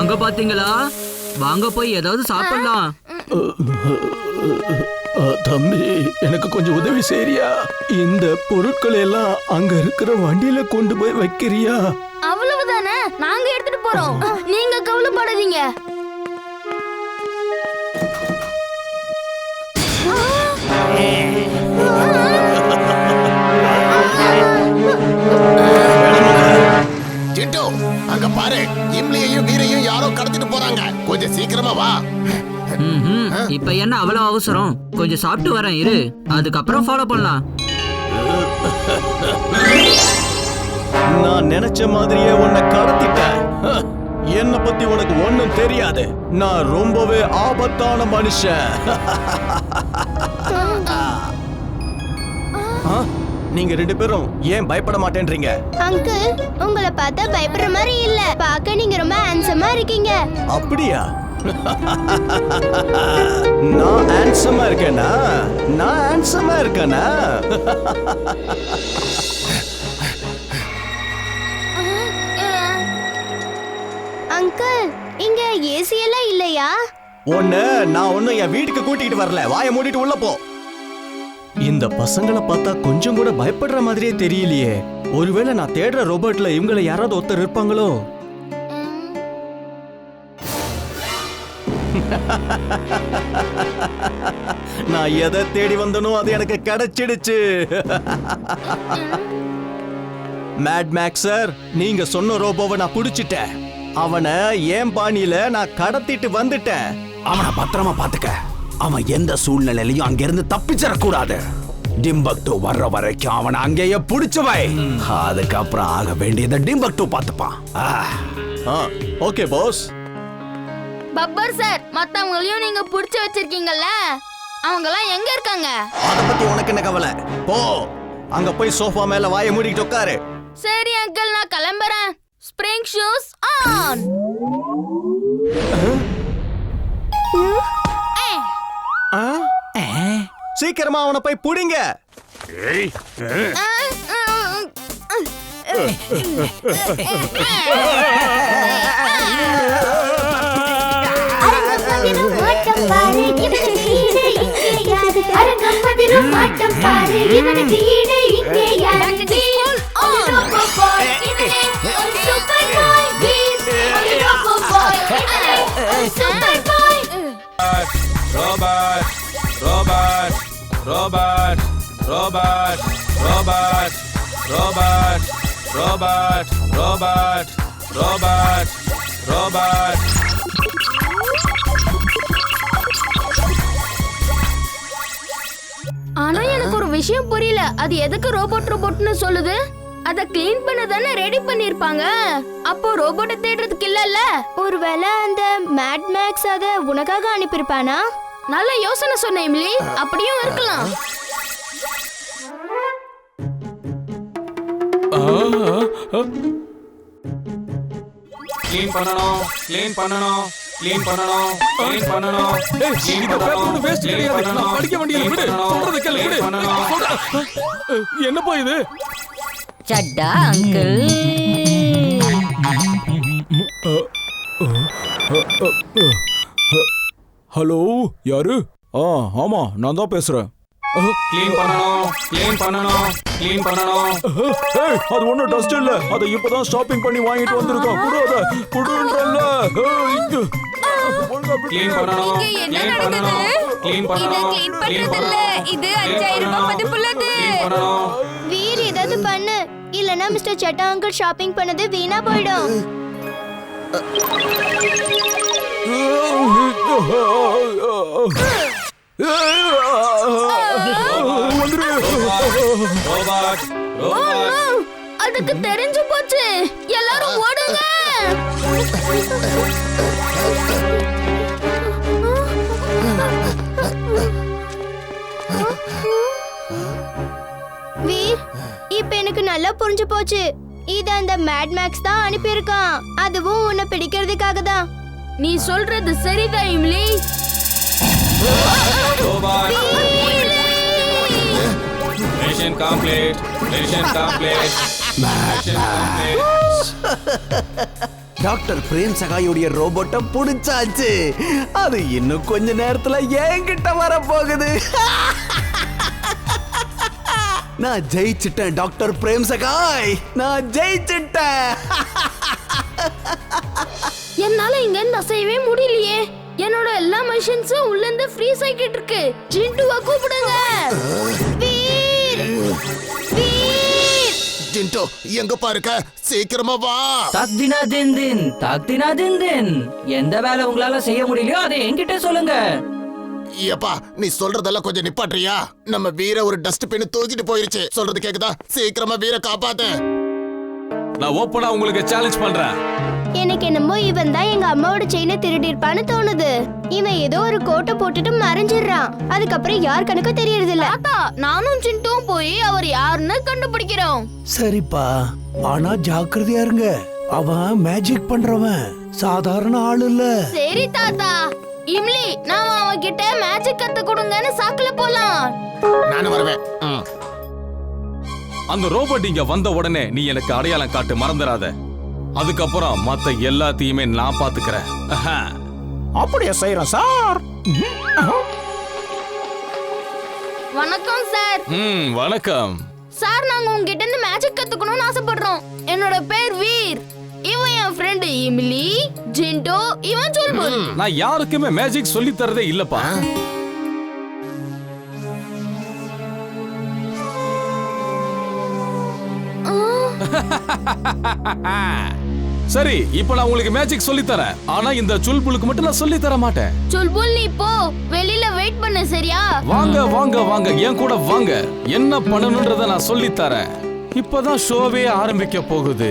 அங்க பாத்தீங்களா? வாங்க போய் ஏதாவது சாப்பிடலாம். தம்பி, எனக்கு கொஞ்சம் உதவி செய்றியா? இந்த பொருட்களை எல்லாம் அங்க இருக்கிற வண்டியில கொண்டு போய் வைக்கிறியா? அவ்வளவுதானே, நாங்க எடுத்துட்டு போறோம். நீங்க கவலைப்படாதீங்க. சிட்டு, அங்க பாரு, இம்லியையும் வீரையும் யாரோ கடத்திட்டு போறாங்க. கொஞ்சம் சீக்கிரமா வா. இப்ப என்ன அவ்வளவு அவசரம்? கொஞ்சம் சாப்பிட்டு வரேன் இரு, அதுக்கப்புறம் ஃபாலோ பண்ணலாம். நான் நினைச்ச மாதிரியே உன்னை கடத்திட்டேன். என்ன பத்தி உனக்கு ஒண்ணும் தெரியாது. நான் ரொம்பவே ஆபத்தான மனுஷன். நீங்க ரெண்டு பேரும் ஏன் பயப்பட மாட்டேன்றீங்க? அங்கிள், உங்களை பார்த்தா பயப்படுற மாதிரி இல்ல. பார்க்க நீங்க ரொம்ப ஹேண்ட்ஸமா இருக்கீங்க. அப்படியா? நான் ஹேண்ட்ஸமா இருக்கேனா? நான் ஹேண்ட்ஸமா இருக்கேனா? அங்கிள், இங்க ஏசி எல்லாம் இல்லையா? நான் ஒன்னும் என் வீட்டுக்கு கூட்டிட்டு வரல. வாயை மூடிட்டு உள்ள போ. இந்த பசங்களை பார்த்தா கொஞ்சம் கூட பயப்படுற மாதிரியே தெரியலையே. ஒருவேளை நான் தேடுற ரோபோட்ல இவங்களை யாராவது ஒருத்தர் இருப்பாங்களோ? நான் எதை தேடி வந்தனோ அது எனக்கு கிடைச்சிடுச்சு. மேட் மேக்ஸ் சார், நீங்க சொன்ன ரோபோவை நான் புடிச்சிட்டேன். அவனை ஏன் பாணியில நான் கடத்திட்டு வந்துட்டேன். அவனை பத்திரமா பாத்துக்க. அவன் எந்த சூழ்நிலையிலையும் அங்கிருந்து தப்பிச்சிடக்கூடாது. டிம்பக்டு வர்ற வரைக்கும் அவனை அங்கேயே புடிச்சுவை. அதுக்கப்புறம் ஆக வேண்டியதை டிம்பக்டு பாத்துப்பான். Okay boss. பப்பர் சார், மத்தவங்களையும் நீங்க புடிச்சு வச்சிருக்கீங்கல்ல, அவங்க எல்லாம் எங்க இருக்காங்க? அத பத்தி உனக்கு என்ன கவலை? போ, அங்க போய் சோஃபா மேல வாயை மூடிட்டு உட்காரு. சரி அங்கிள், நான் கிளம்புறேன். Spring shoes on. சீக்கிரமா அவனை போய் புடிங்க. ஆனா எனக்கு ஒரு விஷயம் புரியல. அது எதுக்கு ரோபோட்னு சொல்லுது? அத க்ளீன் பண்ண தானே ரெடி பண்ணிருப்பாங்க. அப்போ ரோபோட்டை தேடுறதுக்கு இல்லல்ல. ஒருவேளை அந்த மேட் மேக்ஸ் அத உனக்காக அனுப்பியிருப்பானா? நல்ல யோசனை சொன்ன இம்லி. அப்படியும் இருக்கலாம். க்ளீன் பண்ணனும், க்ளீன் பண்ணனும், க்ளீன் பண்ணனும், க்ளீன் பண்ணனும். ஏய், இந்த பேப்பர் வேஸ்ட் கிடையாது. நான் படிக்க வேண்டியது விடு. சொல்றத கேளு விடு. என்னப்பா இது? சட்டா அங்கிள். ஹலோ, யாரு? ஆமா, நான் தான் பேசுறேன். க்ளீன் பண்ணனும், க்ளீன் பண்ணனும், க்ளீன் பண்ணனும். ஏய், அது ஒண்ணும் டஸ்ட் இல்ல. அத இப்பதான் ஷாப்பிங் பண்ணி வாங்கிட்டு வந்திருக்கோம். குடுறத குடுன்றல்ல. க்ளீன் பண்ணனும், க்ளீன் பண்ணனும், க்ளீன் பண்ணனும். க்ளீன் பண்றதில்ல. இது 5000 ரூபாய் மதிப்புள்ளது. வீர் ஏதாவது பண்ணு, இல்லனா மிஸ்டர் சட்டா அங்கிள் ஷாப்பிங் பண்ணது வீணா போய்டும். அதுக்கு தெரிஞ்சு போச்சு. எல்லாரும் ஓடுங்க. வீர், இப்ப எனக்கு நல்லா புரிஞ்சு போச்சு. இத அந்த மேட் மேக்ஸ் தான் அனுப்பியிருக்கான். அதுவும் உன்னை பிடிக்கிறதுக்காக தான். நீ சொல்றது சரிதான் Imli. Mission complete, mission complete, mission complete. Doctor Prem சகாயோடைய ரோபோட்டை புடிச்சாச்சு. அது இன்னும் கொஞ்ச நேரத்துல என்கிட்ட வர போகுது. நான் ஜெயிச்சிட்டேன் டாக்டர் பிரேம் சகாய், நான் ஜெயிச்சிட்டேன். என்னால இங்க இருந்து அசையவே முடியலையே. என்னோட எல்லா மெஷின்ஸும் உள்ள இருந்து ஃப்ரீஸ் ஆகிட்டு இருக்கு. ஜிண்டுவை கூப்பிடுங்க. வீர், வீர். ஜிண்டு எங்க பாருக்க, சீக்கிரமா வா. தாக்தினா தின் தின். எந்த வேலை உங்களால செய்ய முடியலையோ அதை என்கிட்ட சொல்லுங்க. ஏப்பா நீ சொல்றதெல்லாம் கொஞ்சம் நிப்பாட்றியா? நம்ம வீர ஒரு டஸ்ட்பின் தூக்கிட்டு போயிருச்சு. சொல்றது கேக்குதா? சீக்கிரமா வீர காப்பாத்து. நான் ஓப்பனா உங்களுக்கு சேலஞ்ச் பண்றேன். எனக்கு என்னமோ இவன் தான் எங்க அம்மாவோட செயினை திருடி இருப்பான்னு தோணுது. இவன் ஏதோ ஒரு கோட்டை போட்டுட்டு மறைஞ்சிடுறான். அதுக்கப்புறம் யார் கணக்கு தெரியறது இல்ல. நானும் சிண்டும் போய் அவர் யாருன்னு கண்டுபிடிக்கிறோம். சரிப்பா, ஆனா ஜாக்கிரதையா இருங்க. அவன் மேஜிக் பண்றவன், சாதாரண ஆள் இல்ல. சரி தாத்தா. இம்லி, நாம அவன் கிட்ட மேஜிக் கத்து கொடுங்கன்னு சாக்குல போலாம். நானும் வருவேன். அந்த ரோபோட் இங்க வந்த உடனே நீ எனக்கு அடையாளம் காட்டு, மறந்துடாத. அதுக்கப்புறம் மத்த எல்லாத்தையுமே நான் பாத்துக்கிறேன். அப்படியே செய்யறேன் சார். வணக்கம் சார். வணக்கம் சார், நாங்க உங்ககிட்ட இருந்து மேஜிக் கத்துக்கணும்னு ஆசைப்படுறோம். என்னோட பேர் வீர். இவன் என் ஃப்ரெண்ட் இமிலி. ஜிண்டோ இவன் சொல்புல். நான் யாருக்குமே மேஜிக் சொல்லி தரதே இல்லப்பா. சரி, இப்போ நான் உங்களுக்கு மேஜிக் சொல்லி தரேன். ஆனா இந்த சுல்புலுக்கு மட்டும் நான் சொல்லி தர மாட்டேன். சொல்புல், நீ போ, வெளியில வெயிட் பண்ணு. சரியா? வாங்க வாங்க வாங்க, என் கூட வாங்க. என்ன பண்ணணும்ன்றத நான் சொல்லி தரேன். இப்பதான் ஷோவே ஆரம்பிக்க போகுது.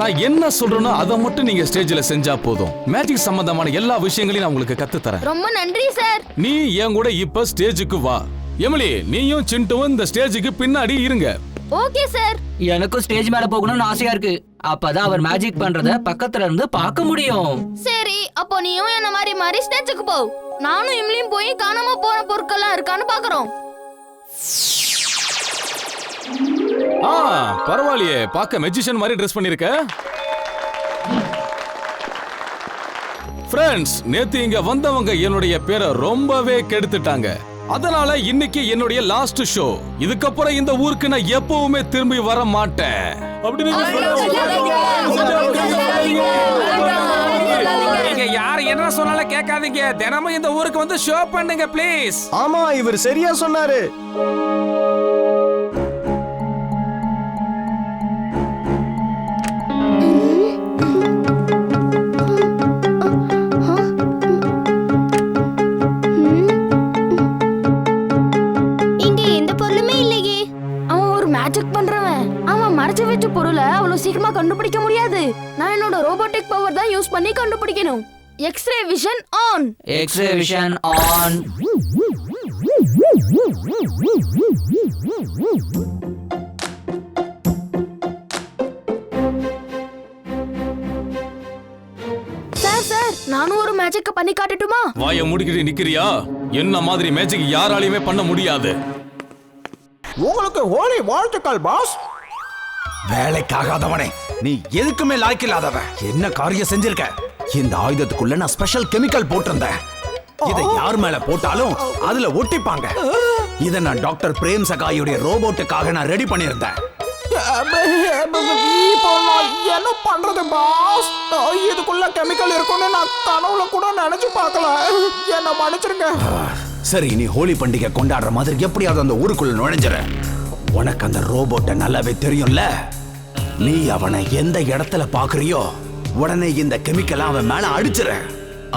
நான் என்ன சொல்றேனோ அதை மட்டும் நீங்க ஸ்டேஜ்ல செஞ்சா போதும். மேஜிக் சம்பந்தமான எல்லா விஷயங்களையும் நான் உங்களுக்கு கத்து தரேன். ரொம்ப நன்றி சார். நீ என் கூட இப்ப ஸ்டேஜுக்கு வா. எமிலி, நீயும் சிண்டுவும் இந்த ஸ்டேஜுக்கு பின்னாடி இருங்க. Okay sir. எனக்கும் ஸ்டேஜ் மேல போகணும்னு ஆசையா இருக்கு. அப்பதான் அவர் மேஜிக் பண்றத பக்கத்துல இருந்து பார்க்க முடியும். சரி, அப்போ நீயும் என்ன மாதிரி ஸ்டேஜுக்கு போ. நானும் இம்லியும் போய் காணாம போன பொருட்கள்லாம் இருக்கான்னு பாக்குறோம். பரவாயில்லையே, பார்க்க மெஜிஷியன் மாதிரி ட்ரெஸ் பண்ணிருக்க. ஃப்ரெண்ட்ஸ், நேத்து இங்க வந்தவங்க என்னுடைய பேரை ரொம்பவே கெடுத்துட்டாங்க. அதனால இன்னைக்கு என்னுடைய லாஸ்ட் ஷோ. இதுக்கப்புறம் இந்த ஊருக்கு நான் எப்பவுமே திரும்பி வர மாட்டேன். நீங்க யார் என்ன சொன்னாலும் கேட்காதீங்க. தினமும் இந்த ஊருக்கு வந்து ஷோ பண்ணுங்க ப்ளீஸ். ஆமா, இவர் சரியா சொன்னாரு. பொருளை அவ்வளவு சீக்கிரமா கண்டுபிடிக்க முடியாது. நான் என்னோட ரோபோட்டிக் பவர் தான் யூஸ் பண்ணி கண்டுபிடிக்கணும். X-ray vision on. X-ray vision on. Sir, நானும் ஒரு மேஜிக் பண்ணி காட்டட்டுமா? வாயை மூடிக்கிட்டு நிக்கிறியா? என்ன மாதிரி மேஜிக் யாராலையுமே பண்ண முடியாது. உங்களுக்கு ஹோலி வாழ்த்துக்கள் பாஸ். வேலைக்காகாதவனே, நீ எதுக்குமே லாய்க்கில்லாதவன். என்ன காரியம் செஞ்சிருக்க? இந்த ஆயுதத்துக்குள்ள நான் ஸ்பெஷல் கெமிக்கல் போட்டிருந்தேன். இதை யார் மேல போட்டாலும் அதுல ஒட்டிப்பாங்க. இதை நான் டாக்டர் பிரேம் சகாயுடைய ரோபோட்டுக்காக நான் ரெடி பண்ணியிருந்தேன். என்ன பண்றது பாஸ்? இதுக்குள்ள கெமிக்கல் இருக்கும்னு நான் கனவுல கூட நினைச்சு பார்க்கல. என்ன மன்னிச்சிருங்க. சரி, நீ ஹோலி பண்டிகை கொண்டாடுற மாதிரி எப்படியாவது அந்த ஊருக்குள்ள நுழைஞ்சிர. உனக்கு அந்த ரோபோட்டை நல்லாவே தெரியும்ல. நீ அவனை எந்த இடத்துல பாக்குறியோ உடனே இந்த கெமிக்கல் அவன் மேல அடிச்சிர.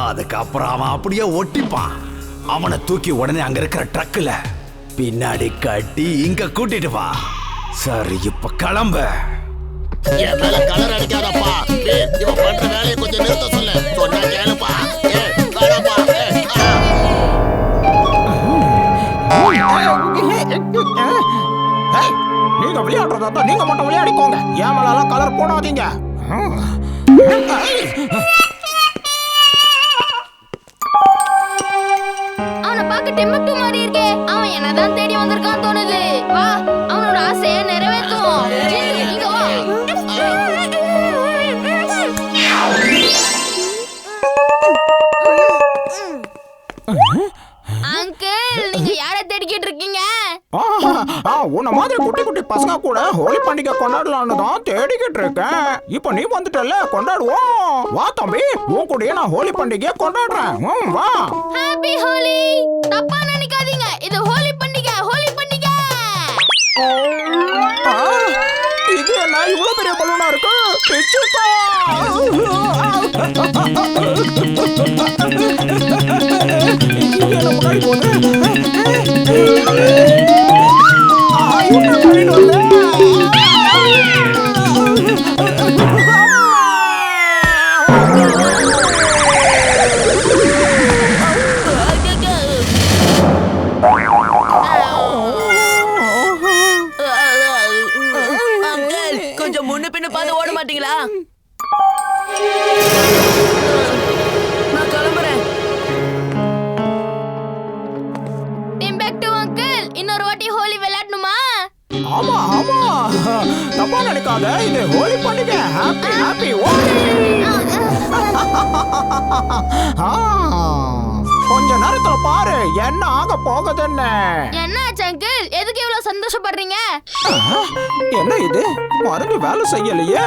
அதுக்கப்புறம் அவன் அப்படியே ஒட்டிப்பான். அவனை தூக்கி உடனே அங்க இருக்கிற ட்ரக்ல பின்னாடி கட்டி இங்க கூட்டிட்டு வா. சரி, இப்ப கிளம்ப. என் மேல கலர் அடிக்காதப்பா. இவன் பண்ற வேலையை கொஞ்சம் நிறுத்த சொல்லு. சொன்னா கேளுப்பா. நீங்க விளையாடுறதா நீங்க மட்டும் விளையாடிக்கோங்க. என் மேல கலர் போடாதீங்க. அவனை பார்க்க டிம்பக்டு மாதிரி இருக்கே. அவன் என்னதான் தேடி வந்திருக்கான் தோணுது. வா, அவனோட ஆசையை நிறைவேற்றுவோம். இங்க வா. உன்ன மாதிரி குட்டி குட்டி பசங்க கூட ஹோலி பண்டிகை கொண்டாடலாம்னு தான் தேடிக்கிட்டு இருக்கேன். இப்போ நீ வந்துட்டல, கொண்டாடுவோம். வா தம்பி, உன் கூடயே நான் ஹோலி பண்டிகையை கொண்டாடுறேன். வா. ஹாப்பி ஹோலி. தப்பா நினைக்காதீங்க, இது ஹோலி பண்டிகை, ஹோலி பண்டிகை. இது என்ன இவ்வளவு பெரிய பலூனா இருக்கு? பிச்சுக்கோ. என்ன முன்னாடி போகுது? கொஞ்சம் முன்ன பின்ன பார்த்து ஓட மாட்டீங்களா? நான் கிளம்புறேன். டிம்பக்டு அங்கிள், இன்னொரு வாட்டி ஹோலி விளையாடணுமா? ஆமா ஆமா, தப்பா நினைக்காத, இது ஹோலி பண்டிகை. Happy happy Holi. கொஞ்ச நேரத்துல பாரு என்ன ஆக போகுதுன்னு. என்னாச்சு அங்கிள், எதுக்கு இவ்வளவு சந்தோஷப்படுறீங்க? என்ன இது, மருந்து வேலை செய்யலையே.